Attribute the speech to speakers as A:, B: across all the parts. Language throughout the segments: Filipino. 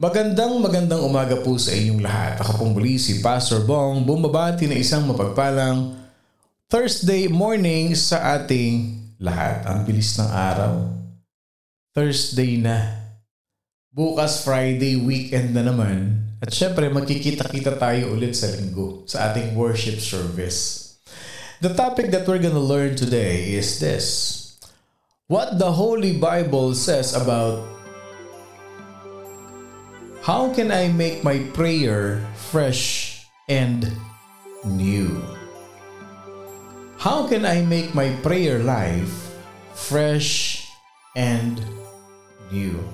A: Magandang umaga po sa inyong lahat. Ako pong muli si Pastor Bong, bumabati na isang mapagpalang Thursday morning sa ating lahat. Ang bilis ng araw. Thursday na. Bukas Friday, weekend na naman. At syempre magkikita-kita tayo ulit sa linggo sa ating worship service. The topic that we're gonna learn today is this. What the Holy Bible says about how can I make my prayer fresh and new? How can I make my prayer life fresh and new?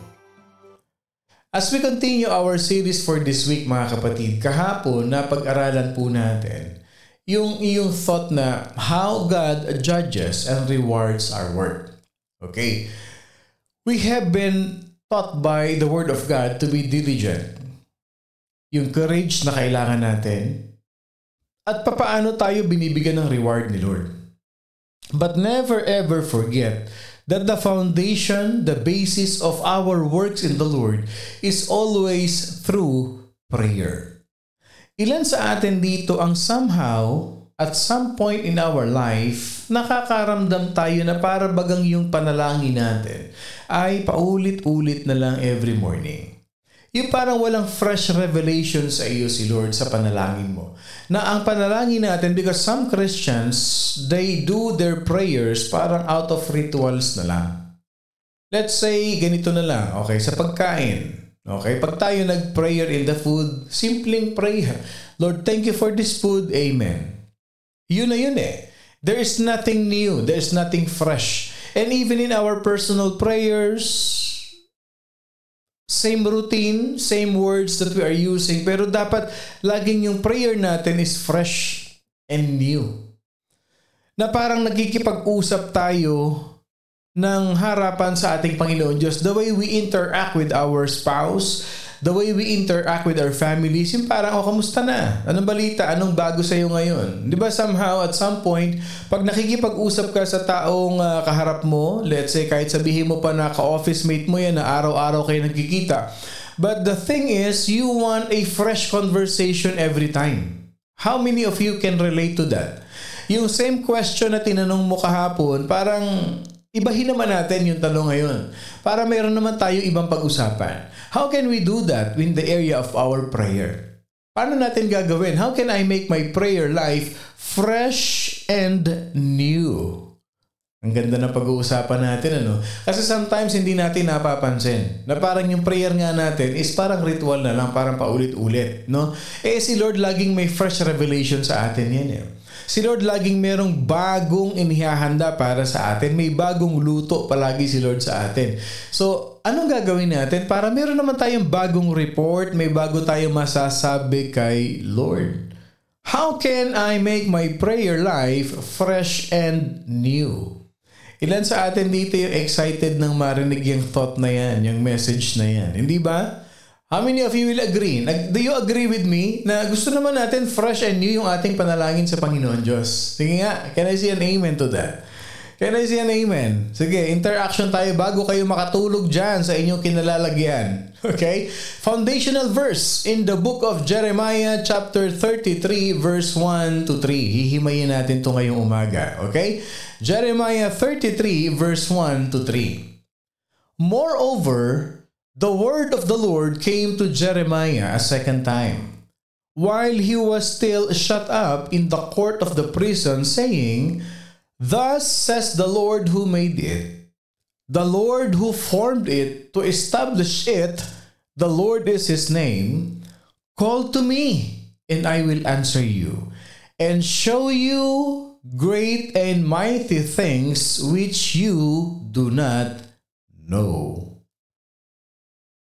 A: As we continue our series for this week, mga kapatid, kahapon napag-aralan po natin yung iyong thought na how God judges and rewards our work. Okay? We have been taught by the Word of God to be diligent. Yung courage na kailangan natin. At papaano tayo binibigyan ng reward ni Lord. But never ever forget that the foundation, the basis of our works in the Lord is always through prayer. Ilan sa atin dito ang somehow, at some point in our life, nakakaramdam tayo na para bagang yung panalangin natin ay paulit-ulit na lang every morning. Yung parang walang fresh revelation sa iyo si Lord sa panalangin mo. Na ang panalangin natin, because some Christians, they do their prayers parang out of rituals na lang. Let's say, ganito na lang, okay, sa pagkain. Okay, pag tayo nag-prayer in the food, simpleng prayer. Lord, thank you for this food, amen. Yun na yun eh. There is nothing new. There is nothing fresh. And even in our personal prayers, same routine, same words that we are using. Pero dapat laging yung prayer natin is fresh and new. Na parang nagkikipag-usap tayo ng harapan sa ating Panginoon Diyos. The way we interact with our spouse, the way we interact with our families, yung parang, kamusta na? Anong balita? Anong bago sa'yo ngayon? Di ba somehow, at some point, pag nakikipag-usap ka sa taong kaharap mo, let's say, kahit sabihin mo pa na ka-office mate mo yan, na araw-araw kayo nagkikita. But the thing is, you want a fresh conversation every time. How many of you can relate to that? Yung same question na tinanong mo kahapon, parang ibahin naman natin yung tanong ngayon para mayroon naman tayo ibang pag-usapan. How can we do that in the area of our prayer? Paano natin gagawin? How can I make my prayer life fresh and new? Ang ganda na pag-uusapan natin, ano? Kasi sometimes hindi natin napapansin na parang yung prayer nga natin is parang ritual na lang, parang paulit-ulit, no? Si Lord laging may fresh revelation sa atin yan, eh. Si Lord laging merong bagong inihahanda para sa atin. May bagong luto palagi si Lord sa atin. So, anong gagawin natin para meron naman tayong bagong report, may bago tayong masasabi kay Lord? How can I make my prayer life fresh and new? Ilan sa atin dito yung excited nang marinig yung thought na yan, yung message na yan? Hindi ba? How many of you will agree? Do you agree with me na gusto naman natin fresh and new yung ating panalangin sa Panginoon Diyos? Sige nga, can I see an amen to that? Can I see an amen? Sige, interaction tayo bago kayo makatulog dyan sa inyong kinalalagyan. Okay? Foundational verse in the book of Jeremiah chapter 33 verse 1 to 3. Hihimayin natin ito ngayong umaga. Okay? Jeremiah 33 verse 1 to 3. Moreover, the word of the Lord came to Jeremiah a second time, while he was still shut up in the court of the prison, saying, Thus says the Lord who made it, the Lord who formed it to establish it, the Lord is his name. Call to me, and I will answer you, and show you great and mighty things which you do not know.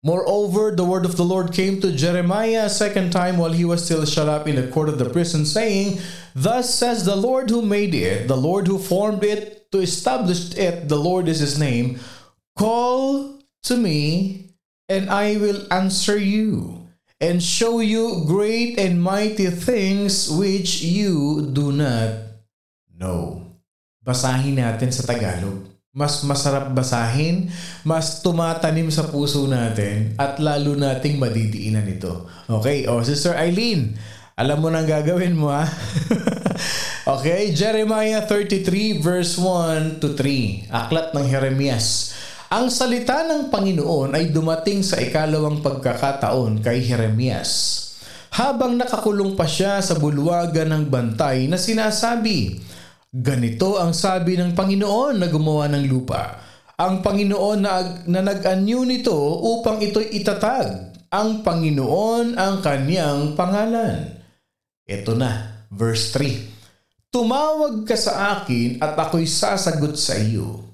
A: Moreover, the word of the Lord came to Jeremiah a second time while he was still shut up in the court of the prison, saying, Thus says the Lord who made it, the Lord who formed it, to establish it, the Lord is his name. Call to me, and I will answer you, and show you great and mighty things which you do not know. Basahin natin sa Tagalog. mas masarap basahin, mas tumatanim sa puso natin, at lalo nating madidiinan ito. Okay, Sister Eileen, alam mo nang gagawin mo ha? Okay, Jeremiah 33 verse 1 to 3. Aklat ng Jeremias. Ang salita ng Panginoon ay dumating sa ikalawang pagkakataon kay Jeremias. Habang nakakulong pa siya sa bulwagan ng bantay na sinasabi, ganito ang sabi ng Panginoon na gumawa ng lupa. Ang Panginoon na nag-anyo nito upang ito'y itatag. Ang Panginoon ang kanyang pangalan. Ito na, verse 3. Tumawag ka sa akin at ako'y sasagot sa iyo.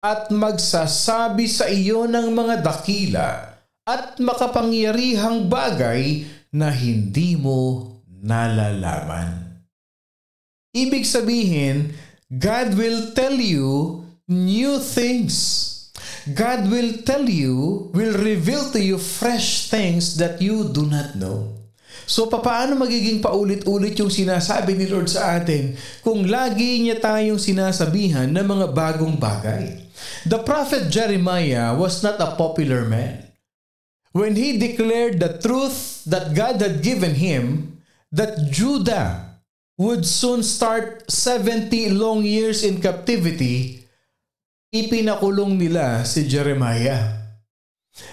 A: At magsasabi sa iyo ng mga dakila at makapangyarihang bagay na hindi mo nalalaman. Ibig sabihin, God will tell you new things. God will tell you, will reveal to you fresh things that you do not know. So, paano magiging paulit-ulit yung sinasabi ni Lord sa atin kung lagi niya tayong sinasabihan ng mga bagong bagay? The prophet Jeremiah was not a popular man. When he declared the truth that God had given him, that Judah would soon start 70 long years in captivity, ipinakulong nila si Jeremiah.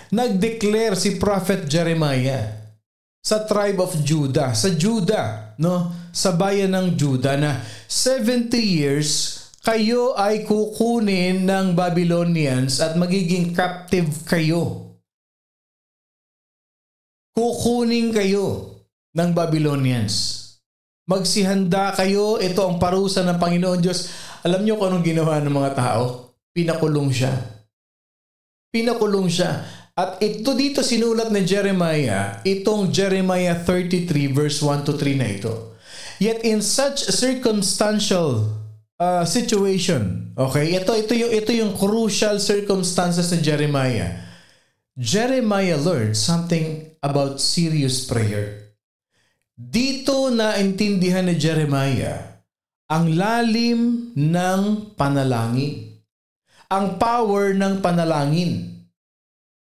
A: Nag-declare si Prophet Jeremiah sa tribe of Judah, sa Judah, sa bayan ng Judah na 70 years kayo ay kukunin ng Babylonians at magiging captive kayo. Kukunin kayo ng Babylonians. Magsihanda kayo, ito ang parusa ng Panginoon Diyos. Alam niyo kung anong ginawa ng mga tao? Pinakulong siya. Pinakulong siya. At ito dito sinulat ni Jeremiah, itong Jeremiah 33 verse 1 to 3 na ito. Yet in such a circumstantial situation, okay? Ito yung crucial circumstances ni Jeremiah. Jeremiah learned something about serious prayer. Dito naintindihan ni Jeremiah ang lalim ng panalangin. Ang power ng panalangin.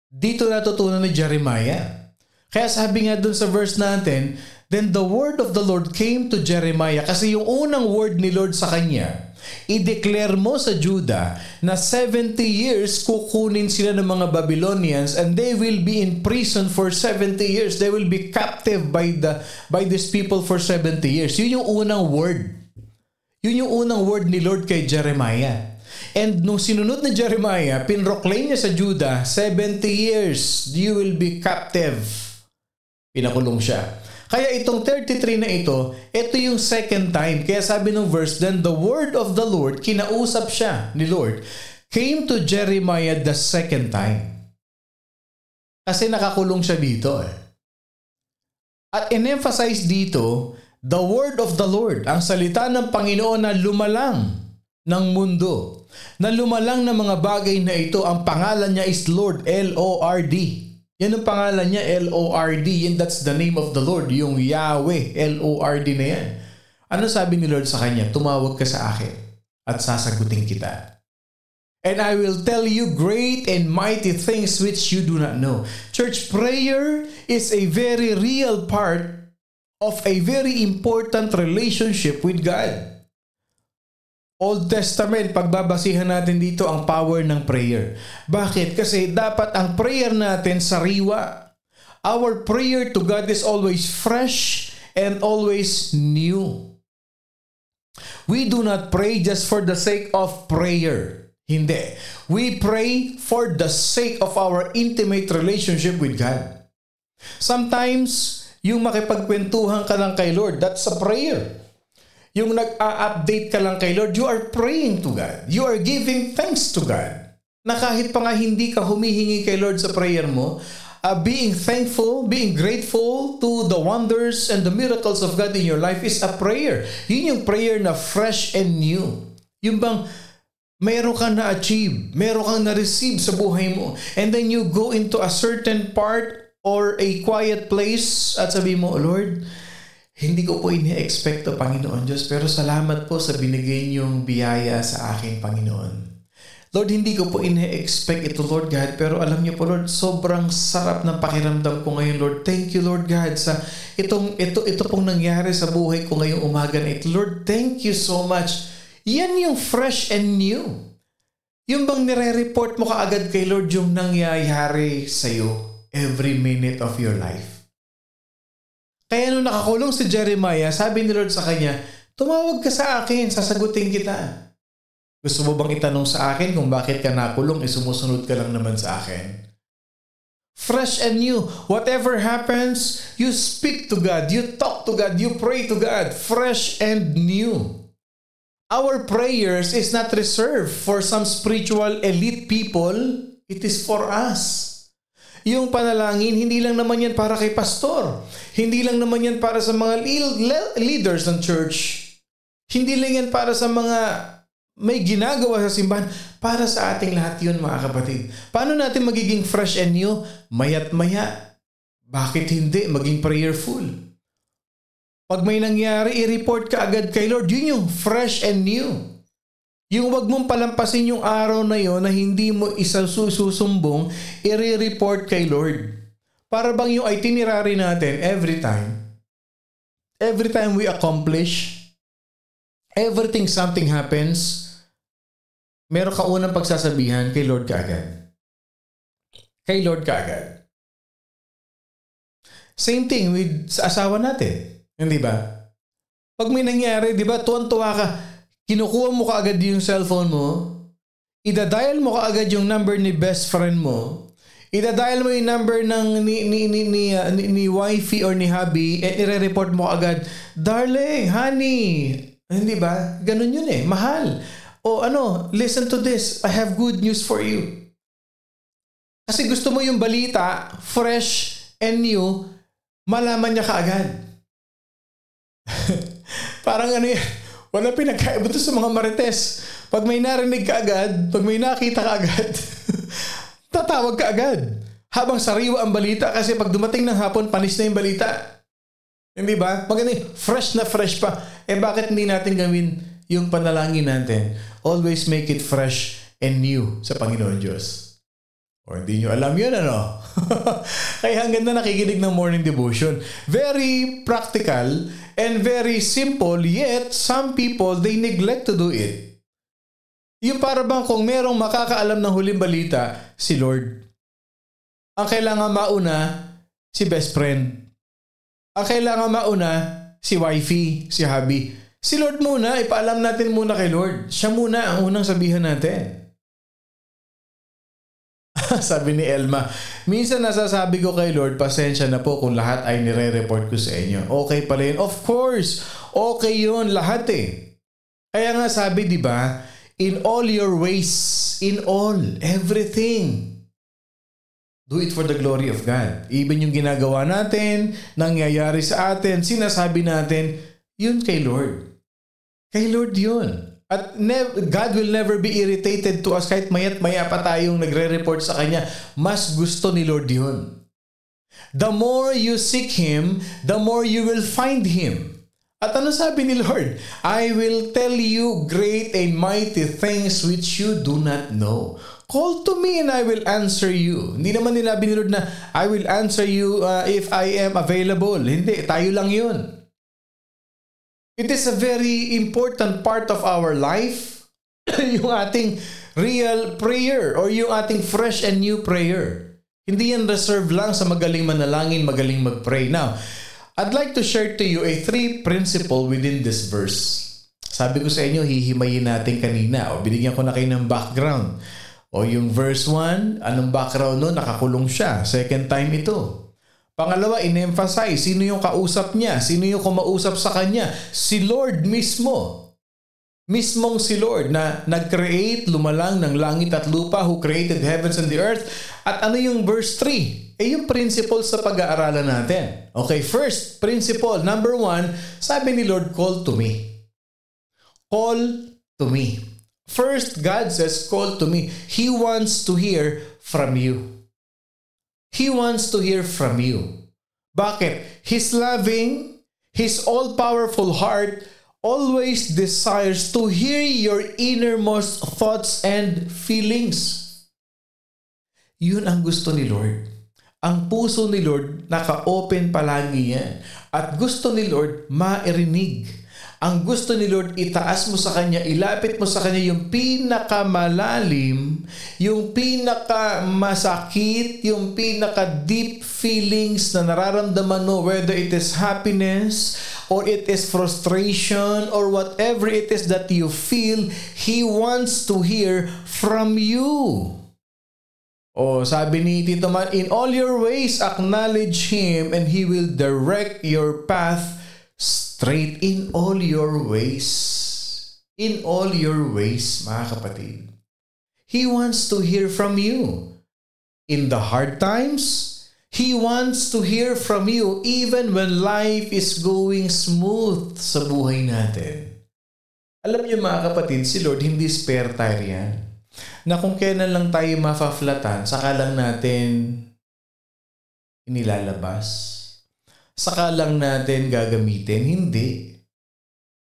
A: Dito natutunan ni Jeremiah. Kaya sabi nga dun sa verse natin, then the word of the Lord came to Jeremiah. Kasi yung unang word ni Lord sa kanya, i-declare mo sa Judah na 70 years kukunin sila ng mga Babylonians and they will be in prison for 70 years. They will be captive by these people for 70 years. Yun yung unang word. Yun yung unang word ni Lord kay Jeremiah. And nung sinunod ni Jeremiah, pinroclaim niya sa Judah, 70 years you will be captive. Pinakulong siya. Kaya itong 33 na ito yung second time. Kaya sabi ng verse, then the word of the Lord, kinausap siya ni Lord, came to Jeremiah the second time. Kasi nakakulong siya dito At in-emphasize dito, the word of the Lord, ang salita ng Panginoon na lumalang ng mundo. Na lumalang ng mga bagay na ito, ang pangalan niya is Lord, L-O-R-D. Yan ang pangalan niya, L-O-R-D. And that's the name of the Lord, yung Yahweh, L-O-R-D na yan. Ano sabi ni Lord sa kanya? Tumawag ka sa akin at sasagutin kita. And I will tell you great and mighty things which you do not know. Church, prayer is a very real part of a very important relationship with God. Old Testament, pagbabasihan natin dito ang power ng prayer. Bakit? Kasi dapat ang prayer natin sariwa. Our prayer to God is always fresh and always new. We do not pray just for the sake of prayer. Hindi. We pray for the sake of our intimate relationship with God. Sometimes, yung makipagkwentuhan ka lang kay Lord, that's a prayer. Yung nag-a-update ka lang kay Lord, you are praying to God. You are giving thanks to God. Na kahit pa nga hindi ka humihingi kay Lord sa prayer mo, being thankful, being grateful to the wonders and the miracles of God in your life is a prayer. Yun yung prayer na fresh and new. Yung bang meron kang na-achieve, meron kang na-receive sa buhay mo, and then you go into a certain part or a quiet place at sabi mo, Lord, hindi ko po ini-expect to, Panginoon Diyos, pero salamat po sa binigay niyong biyaya sa akin, Panginoon. Lord, hindi ko po ine-expect ito, Lord God. Pero alam niyo po, Lord, sobrang sarap ng pakiramdam ko ngayon, Lord. Thank you, Lord God, sa ito pong nangyari sa buhay ko ngayong umaga na ito. Lord, thank you so much. Yan yung fresh and new. Yung bang nire-report mo kaagad kay Lord yung nangyayari sa'yo every minute of your life. Kaya nung nakakulong si Jeremiah, sabi ni Lord sa kanya, tumawag ka sa akin, sasagutin kita. Gusto mo bang itanong sa akin kung bakit ka nakulong, sumusunod ka lang naman sa akin? Fresh and new. Whatever happens, you speak to God, you talk to God, you pray to God. Fresh and new. Our prayers is not reserved for some spiritual elite people. It is for us. Yung panalangin, hindi lang naman yan para kay pastor. Hindi lang naman yan para sa mga leaders ng church. Hindi lang yan para sa mga may ginagawa sa simbahan. Para sa ating lahat yun, mga kapatid. Paano natin magiging fresh and new? Maya't maya. Bakit hindi maging prayerful? Pag may nangyari, i-report ka agad kay Lord. Yun yung fresh and new. Yung wag mong palampasin yung araw na yon na hindi mo sussumbong, i-report kay Lord. Para bang yung itinerary natin every time we accomplish, everything something happens, meron ka unang pagsasabihan kay Lord kaagad. Kay Lord kaagad. Same thing with sa asawa natin. Hindi ba? Pag may nangyari, di ba, tuwan-tuwa ka, kinukuha mo kaagad yung cellphone mo, idadial mo kaagad yung number ni best friend mo, idadial mo yung number ng ni wifey or ni hubby, at i-report mo kaagad, darling, honey, hindi ba? Ganun yun eh, mahal. O listen to this, I have good news for you. Kasi gusto mo yung balita, fresh and new, malaman niya kaagad. Parang yan, wala pinagkaiba to sa mga marites. Pag may narinig ka agad, pag may nakita ka agad, tatawag ka agad. Habang sariwa ang balita kasi pag dumating ng hapon, panis na yung balita. Hindi ba? Maganda fresh na fresh pa. Bakit hindi natin gawin yung panalangin natin? Always make it fresh and new sa Panginoon Diyos. O hindi nyo alam yun, Kaya hanggang na nakikinig ng morning devotion. Very practical and very simple, yet some people, they neglect to do it. Yung para bang kung merong makakaalam ng huling balita, si Lord. Ang kailangan mauna, si best friend. Ang kailangan mauna, si wifey, si hubby. Si Lord muna, ipaalam natin muna kay Lord. Siya muna ang unang sabihan natin. Sabi ni Elma, minsan nasasabi ko kay Lord, pasensya na po kung lahat ay nire-report ko sa inyo. Okay pala yun? Of course, okay yun lahat eh. Kaya nga sabi, di ba, in all your ways, in all, everything, do it for the glory of God. Even yung ginagawa natin, nangyayari sa atin, sinasabi natin, yun kay Lord. Kay Lord yun. At God will never be irritated to us kahit maya't maya pa tayong nagre-report sa Kanya. Mas gusto ni Lord yun. The more you seek Him, the more you will find Him. At ano sabi ni Lord? I will tell you great and mighty things which you do not know. Call to me and I will answer you. Hindi naman nilabi ni Lord na I will answer you if I am available. Hindi, tayo lang yun. It is a very important part of our life, yung ating real prayer or yung ating fresh and new prayer. Hindi yan reserved lang sa magaling manalangin, magaling mag-pray. Now, I'd like to share to you a 3 principle within this verse. Sabi ko sa inyo, hihimayin natin kanina o binigyan ko na kayo ng background. O yung verse 1, anong background nun? Nakakulong siya. Second time ito. Pangalawa, in-emphasize, sino yung kausap niya? Sino yung kumausap sa kanya? Si Lord mismo. Mismong si Lord na nag-create, lumalang ng langit at lupa, who created heavens and the earth. At ano yung verse 3? Yung principle sa pag-aaralan natin. Okay, first principle, number 1, sabi ni Lord, call to me. Call to me. First, God says, call to me. He wants to hear from you. He wants to hear from you. Bakit? His loving, His all-powerful heart always desires to hear your innermost thoughts and feelings. Yun ang gusto ni Lord. Ang puso ni Lord, naka-open palagi yan. At gusto ni Lord, mairinig. Ang gusto ni Lord, itaas mo sa Kanya, ilapit mo sa Kanya yung pinakamalalim, yung pinakamasakit, yung pinaka-deep feelings na nararamdaman mo, whether it is happiness, or it is frustration, or whatever it is that you feel, He wants to hear from you. Sabi ni Tito Man, in all your ways, acknowledge Him and He will direct your path straight. In all your ways. In all your ways, mga kapatid. He wants to hear from you. In the hard times, He wants to hear from you even when life is going smooth sa buhay natin. Alam niyo mga kapatid, si Lord hindi spare tire yan. Na kung kailan lang tayo mafaflatan, saka lang natin inilalabas. Saka lang natin gagamitin. Hindi.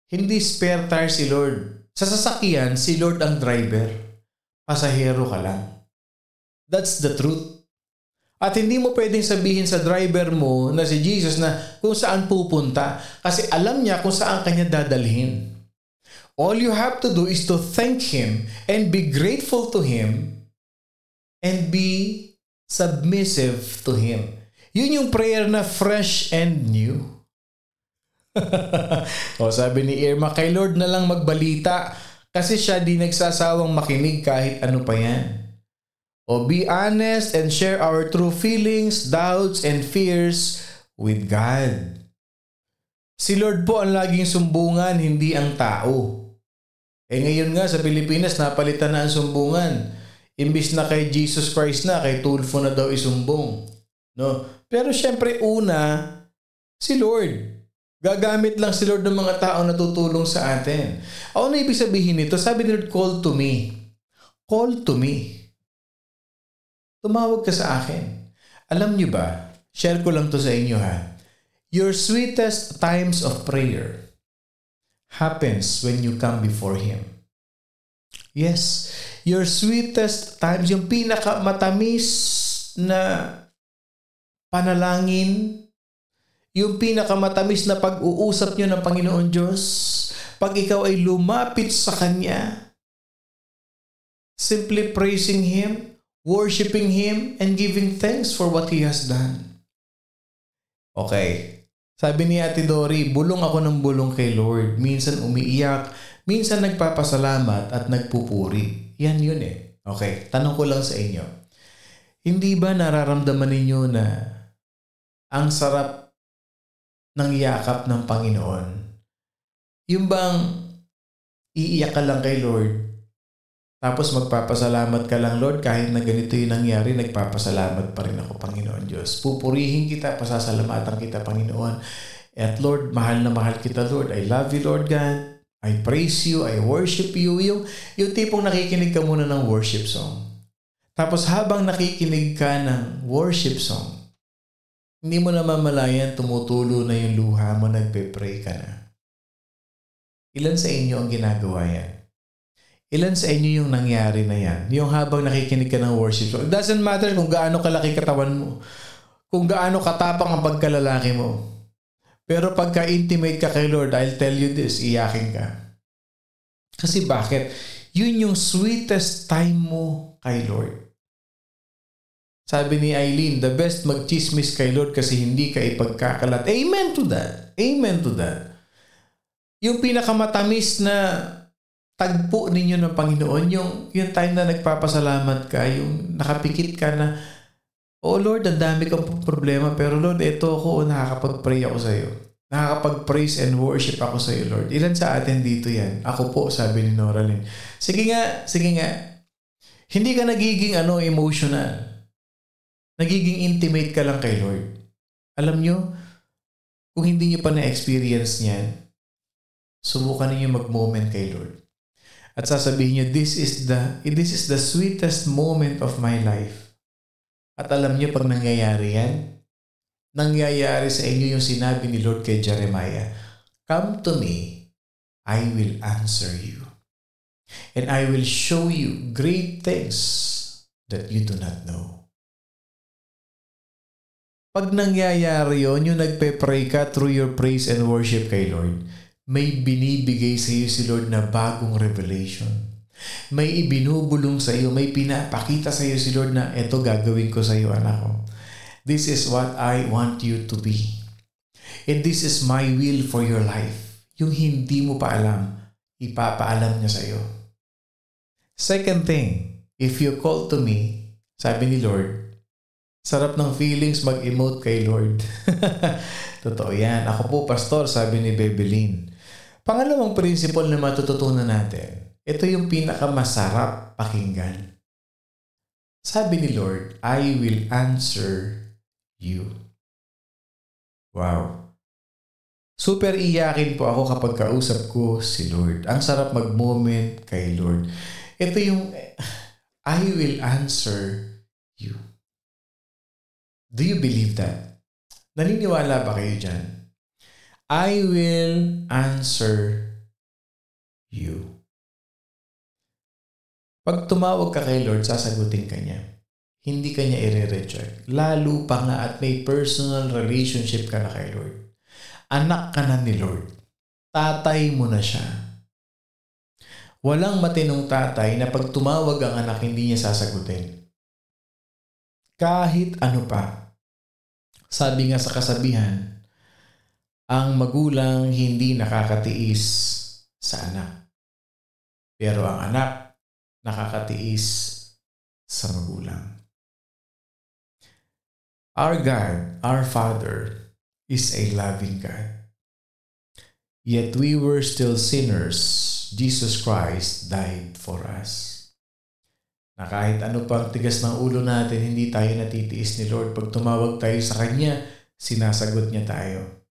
A: Hindi spare tire si Lord. Sa sasakyan, si Lord ang driver. Pasahero ka lang. That's the truth. At hindi mo pwedeng sabihin sa driver mo na si Jesus na kung saan pupunta kasi alam niya kung saan kanya dadalhin. All you have to do is to thank Him and be grateful to Him and be submissive to Him. Yun yung prayer na fresh and new. Sabi ni Irma, kay Lord na lang magbalita kasi siya di nagsasawang makinig kahit ano pa yan. Be honest and share our true feelings, doubts, and fears with God. Si Lord po ang laging sumbungan, hindi ang tao. Ngayon nga sa Pilipinas, napalitan na ang sumbungan. Imbis na kay Jesus Christ na, kay Tulfo na daw isumbong. No? Pero syempre una, si Lord. Gagamit lang si Lord ng mga tao na tutulong sa atin. Ano ibig sabihin nito? Sabi ni Lord, call to me. Call to me. Tumawag ka sa akin. Alam niyo ba, share ko lang to sa inyo ha. Your sweetest times of prayer happens when you come before Him. Yes, your sweetest times, yung pinakamatamis na panalangin, yung pinakamatamis na pag-uusap nyo ng Panginoon Diyos, pag ikaw ay lumapit sa Kanya, simply praising Him, worshiping Him, and giving thanks for what He has done. Okay. Sabi ni Ate Dory, bulong ako ng bulong kay Lord. Minsan umiiyak, minsan nagpapasalamat at nagpupuri. Yan yun eh. Okay, tanong ko lang sa inyo. Hindi ba nararamdaman ninyo na ang sarap ng yakap ng Panginoon? Yung bang iiyak ka lang kay Lord, tapos magpapasalamat ka lang, Lord, kahit na ganito yung nangyari, nagpapasalamat pa rin ako, Panginoon Diyos. Pupurihin kita, pasasalamatan kita, Panginoon. At Lord, mahal na mahal kita, Lord. I love you, Lord God. I praise you, I worship you. Yung tipong nakikinig ka muna ng worship song. Tapos habang nakikinig ka ng worship song, hindi mo na mamalayan, tumutulo na yung luha mo, nagpe-pray ka na. Ilan sa inyo ang ginagawa yan? Ilan sa inyo yung nangyari na yan? Yung habang nakikinig ka ng worship song. It doesn't matter kung gaano kalaki katawan mo. Kung gaano katapang ang pagkalalaki mo. Pero pagka-intimate ka kay Lord, I'll tell you this, iyakin ka. Kasi bakit? Yun yung sweetest time mo kay Lord. Sabi ni Eileen, the best magchismis kay Lord kasi hindi ka ipagkakalat. Amen to that. Amen to that. Yung pinakamatamis na tagpo ninyo ng Panginoon, yung time na nagpapasalamat ka, yung nakapikit ka na, oh Lord, ang dami kang problema, pero Lord, eto ako, nakakapag-pray ako sa iyo. Nakakapag-praise and worship ako sa iyo, Lord. Ilan sa atin dito yan? Ako po, sabi ni Noraline. Sige nga. Hindi ka nagiging emotional. Nagiging intimate ka lang kay Lord. Alam nyo, kung hindi nyo pa na-experience niyan, subukan niyo mag-moment kay Lord. At sasabihin niyo, this is the sweetest moment of my life. At alam niyo, pag nangyayari yan, nangyayari sa inyo yung sinabi ni Lord kay Jeremiah, come to me I will answer you. And I will show you great things that you do not know. Pag nangyayari yun, yung nagpe-pray ka through your praise and worship kay Lord, may binibigay sa iyo si Lord na bagong revelation. May ibinubulong sa iyo, may pinapakita sa iyo si Lord na eto gagawin ko sa iyo, anak ko. This is what I want you to be. And this is my will for your life. Yung hindi mo pa alam, ipapaalam niya sa iyo. Second thing, if you call to me, sabi ni Lord, sarap ng feelings mag-emote kay Lord. Totoo yan. Ako po, pastor, sabi ni Bebelin. Pangalawang principle na matututunan natin, ito yung pinakamasarap pakinggan. Sabi ni Lord, I will answer you. Wow. Super iyakin po ako kapag kausap ko si Lord. Ang sarap mag-moment kay Lord. Ito yung I will answer you. Do you believe that? Naniniwala ba kayo dyan? I will answer you. Pag tumawag ka kay Lord, sasagutin ka niya. Hindi ka niya i-reject. Lalo pa nga at may personal relationship ka na kay Lord. Anak ka na ni Lord. Tatay mo na siya. Walang matinong tatay na pag tumawag ang anak, hindi niya sasagutin. Kahit ano pa. Sabi nga sa kasabihan, ang magulang hindi nakakatiis sa anak. Pero ang anak nakakatiis sa magulang. Our God, our Father, is a loving God. Yet we were still sinners. Jesus Christ died for us. Na kahit ano pang tigas ng ulo natin, hindi tayo natitiis ni Lord. Pag tumawag tayo sa Kanya, sinasagot niya tayo.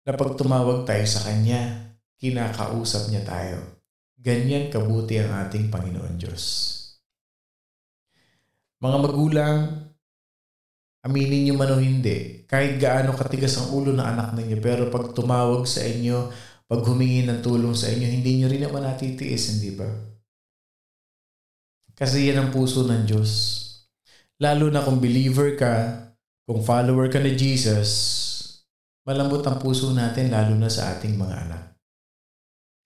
A: Na pag tumawag tayo sa Kanya, kinakausap niya tayo. Ganyan kabuti ang ating Panginoon Diyos. Mga magulang, aminin niyo man o hindi, kahit gaano katigas ang ulo ng anak ninyo, pero pag tumawag sa inyo, pag humingi ng tulong sa inyo, hindi niyo rin naman natitiis, hindi ba? Kasi yan ang puso ng Diyos. Lalo na kung believer ka, kung follower ka ni Jesus, malambot ang puso natin lalo na sa ating mga anak.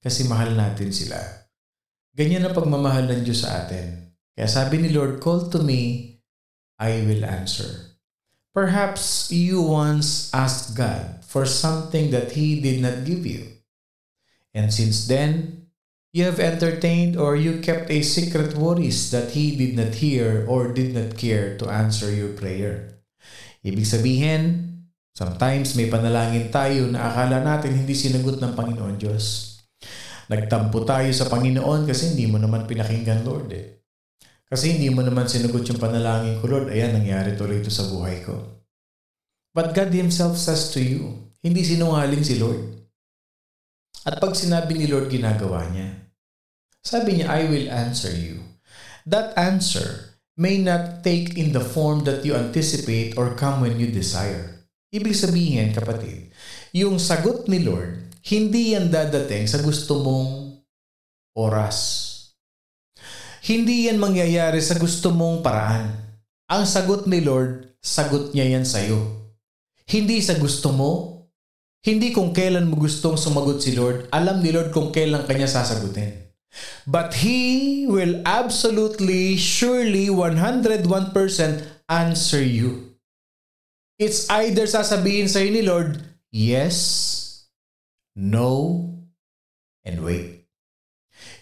A: Kasi mahal natin sila. Ganyan ang pagmamahal ng Diyos sa atin. Kaya sabi ni Lord, call to me, I will answer. Perhaps you once asked God for something that He did not give you. And since then, you have entertained or you kept a secret worries that He did not hear or did not care to answer your prayer. Ibig sabihin, sometimes may panalangin tayo na akala natin hindi sinagot ng Panginoon Diyos. Nagtampo tayo sa Panginoon kasi hindi mo naman pinakinggan, Lord. Kasi hindi mo naman sinagot yung panalangin ko, Lord. Ayan, nangyari tuloy ito sa buhay ko. But God Himself says to you, hindi sinungaling si Lord. At pag sinabi ni Lord, ginagawa niya. Sabi niya, I will answer you. That answer may not take in the form that you anticipate or come when you desire. Ibig sabihin, kapatid, yung sagot ni Lord, hindi yan dadating sa gusto mong oras. Hindi yan mangyayari sa gusto mong paraan. Ang sagot ni Lord, sagot niya yan sa'yo. Hindi sa gusto mo, hindi kung kailan mo gustong sumagot si Lord, alam ni Lord kung kailan kanya sasagutin. But He will absolutely, surely, 101% answer you. It's either sasabihin sa'yo ni Lord, yes, no, and wait.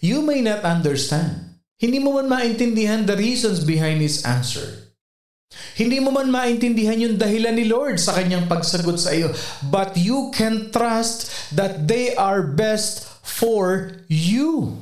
A: You may not understand. Hindi mo man maintindihan the reasons behind His answer. Hindi mo man maintindihan yung dahilan ni Lord sa kanyang pagsagot sa iyo. But you can trust that they are best for you.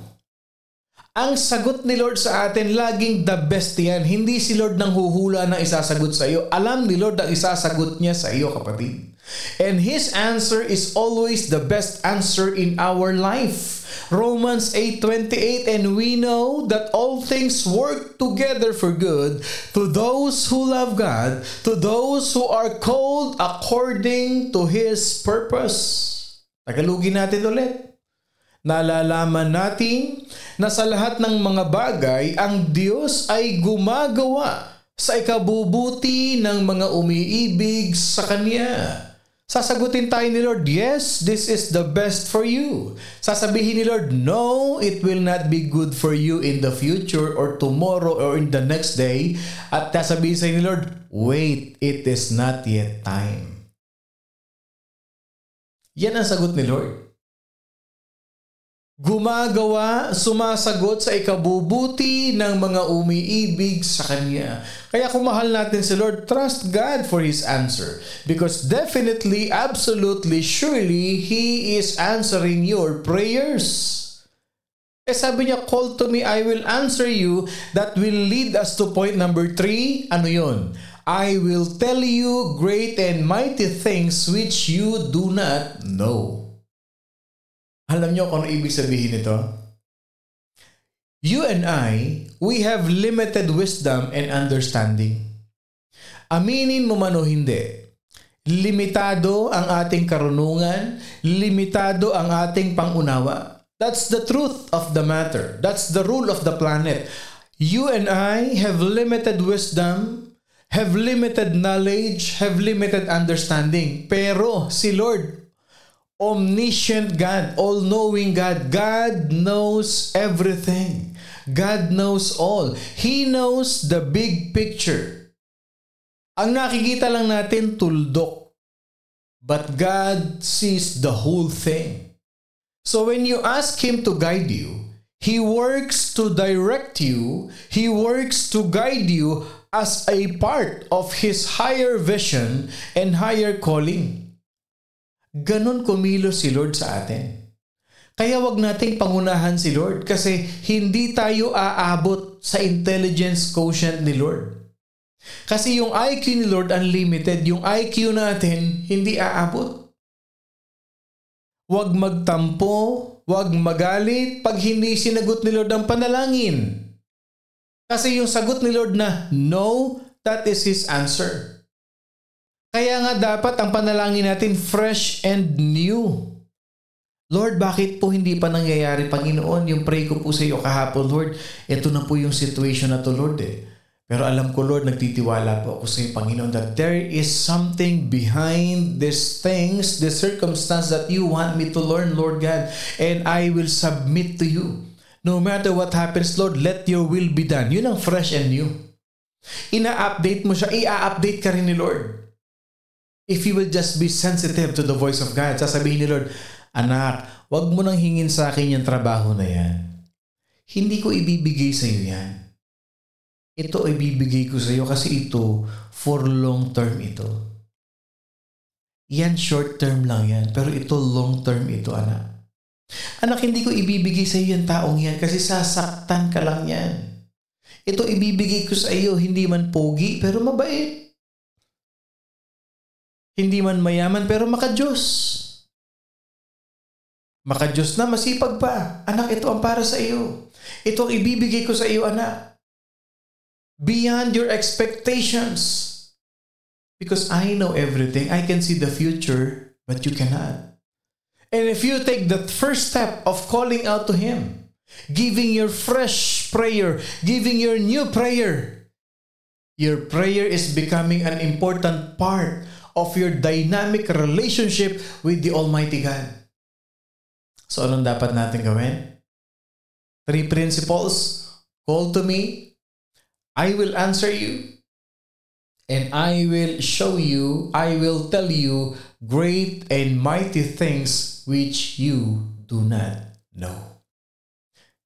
A: Ang sagot ni Lord sa atin, laging the best yan. Hindi si Lord nang huhula ng isasagot sa iyo. Alam ni Lord ang isasagot niya sa iyo, kapatid. And His answer is always the best answer in our life. Romans 8:28, and we know that all things work together for good to those who love God, to those who are called according to His purpose. Tagalugin natin ulit. Nalalaman natin na sa lahat ng mga bagay, ang Diyos ay gumagawa sa ikabubuti ng mga umiibig sa Kanya. Sasagutin tayo ni Lord, yes, this is the best for you. Sasabihin ni Lord, no, it will not be good for you in the future or tomorrow or in the next day. At sasabihin sa ni Lord, wait, it is not yet time. Yan ang sagot ni Lord. Gumagawa, sumasagot sa ikabubuti ng mga umiibig sa Kanya. Kaya kung mahal natin si Lord, trust God for His answer. Because definitely, absolutely, surely, He is answering your prayers. Sabi niya, call to me, I will answer you. That will lead us to point number 3. Ano yun? I will tell you great and mighty things which you do not know. Alam niyo kung ano ibig sabihin nito? You and I, we have limited wisdom and understanding. Aminin mo man o hindi, limitado ang ating karunungan, limitado ang ating pangunawa. That's the truth of the matter. That's the rule of the planet. You and I have limited wisdom, have limited knowledge, have limited understanding. Pero si Lord, omniscient God, all-knowing God. God knows everything. God knows all. He knows the big picture. Ang nakikita lang natin, tuldok. But God sees the whole thing. So when you ask Him to guide you, He works to direct you. He works to guide you as a part of His higher vision and higher calling. Ganon kumilos si Lord sa atin. Kaya wag nating pangunahan si Lord kasi hindi tayo aabot sa intelligence quotient ni Lord. Kasi yung IQ ni Lord unlimited, yung IQ natin hindi aabot. Wag magtampo, wag magalit pag hindi sinagot ni Lord ang panalangin. Kasi yung sagot ni Lord na no, that is His answer. Kaya nga dapat ang panalangin natin fresh and new. Lord, bakit po hindi pa nangyayari, Panginoon? Yung pray ko po sa iyo kahapon, Lord, ito na po yung situation na to, Lord. Pero alam ko, Lord, nagtitiwala po ako sa iyo, Panginoon, that there is something behind these things, the circumstance that you want me to learn, Lord God, and I will submit to you. No matter what happens, Lord, let your will be done. Yun ang fresh and new. Ina-update mo siya, i-update ka rin ni Lord. If you will just be sensitive to the voice of God, sasabihin ni Lord, anak, wag mo nang hingin sa akin yung trabaho na yan. Hindi ko ibibigay sa iyo yan. Ito ibibigay ko sa iyo kasi ito for long term ito. Yan short term lang yan, pero ito long term ito, anak. Anak, hindi ko ibibigay sa iyo yung taong yan kasi sasaktan ka lang yan. Ito ibibigay ko sa iyo, hindi man pogi, pero mabait. Hindi man mayaman, pero maka-Diyos. Maka-Diyos na masipag pa. Anak, ito ang para sa iyo. Ito ang ibibigay ko sa iyo, anak. Beyond your expectations. Because I know everything. I can see the future, but you cannot. And if you take the first step of calling out to Him, giving your fresh prayer, giving your new prayer is becoming an important part of your dynamic relationship with the Almighty God. So, anong dapat natin gawin? 3 principles. Call to me. I will answer you. And I will show you, I will tell you great and mighty things which you do not know.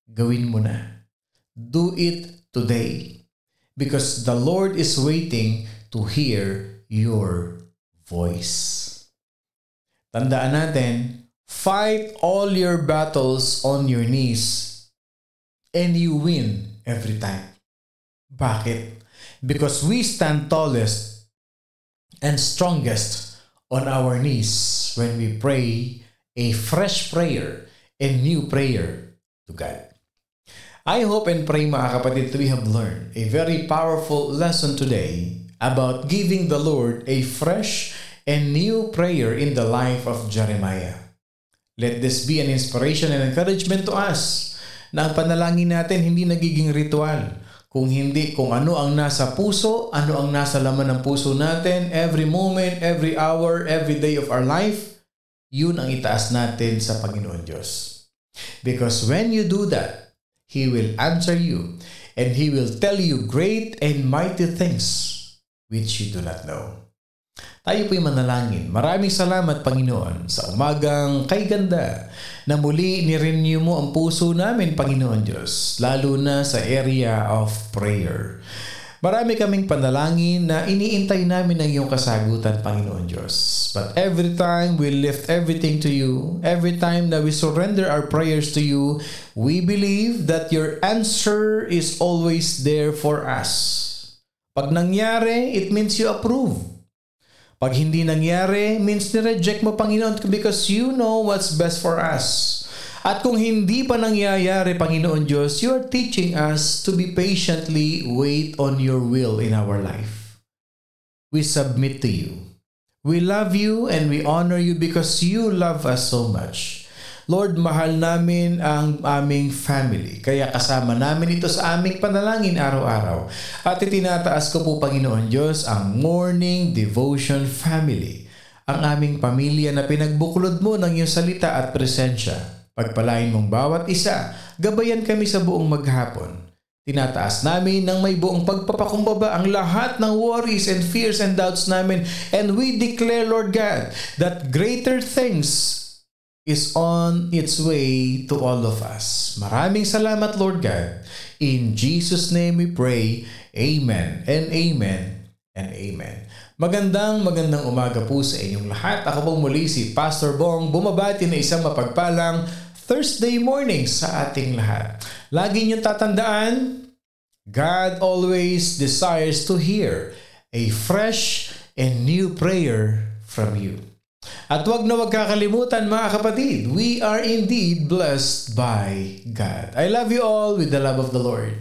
A: Gawin mo na. Do it today. Because the Lord is waiting to hear your voice. Tandaan natin, fight all your battles on your knees and you win every time. Bakit? Because we stand tallest and strongest on our knees when we pray a fresh prayer and new prayer to God. I hope and pray, mga kapatid, we have learned a very powerful lesson today about giving the Lord a fresh and new prayer in the life of Jeremiah. Let this be an inspiration and encouragement to us na ang panalangin natin hindi nagiging ritual. Kung hindi, kung ano ang nasa puso, ano ang nasa laman ng puso natin, every moment, every hour, every day of our life, yun ang itaas natin sa Panginoon Diyos. Because when you do that, He will answer you and He will tell you great and mighty things which you do not know. Tayo po'y manalangin. Maraming salamat, Panginoon, sa umagang kay ganda na muli ni-renew mo ang puso namin, Panginoon Diyos, lalo na sa area of prayer. Marami kaming panalangin na iniintay namin ang iyong kasagutan, Panginoon Diyos. But every time we lift everything to you, every time that we surrender our prayers to you, we believe that your answer is always there for us. Pag nangyari, it means you approve. Pag hindi nangyari, means ni-reject mo, Panginoon, because you know what's best for us. At kung hindi pa nangyayari, Panginoon Diyos, you are teaching us to be patiently wait on your will in our life. We submit to you. We love you and we honor you because you love us so much. Lord, mahal namin ang aming family. Kaya kasama namin ito sa aming panalangin araw-araw. At itinataas ko po, Panginoon Diyos, ang Morning Devotion Family. Ang aming pamilya na pinagbuklod mo ng iyong salita at presensya. Pagpalain mong bawat isa, gabayan kami sa buong maghapon. Tinataas namin ng may buong pagpapakumbaba ang lahat ng worries and fears and doubts namin. And we declare, Lord God, that greater things is on its way to all of us. Maraming salamat, Lord God. In Jesus' name we pray. Amen and amen and amen. Magandang umaga po sa inyong lahat. Ako pong muli si Pastor Bong, bumabati na isang mapagpalang Thursday morning sa ating lahat. Lagi niyong tatandaan, God always desires to hear a fresh and new prayer from you. At wag kakalimutan, mga kapatid, we are indeed blessed by God. I love you all with the love of the Lord.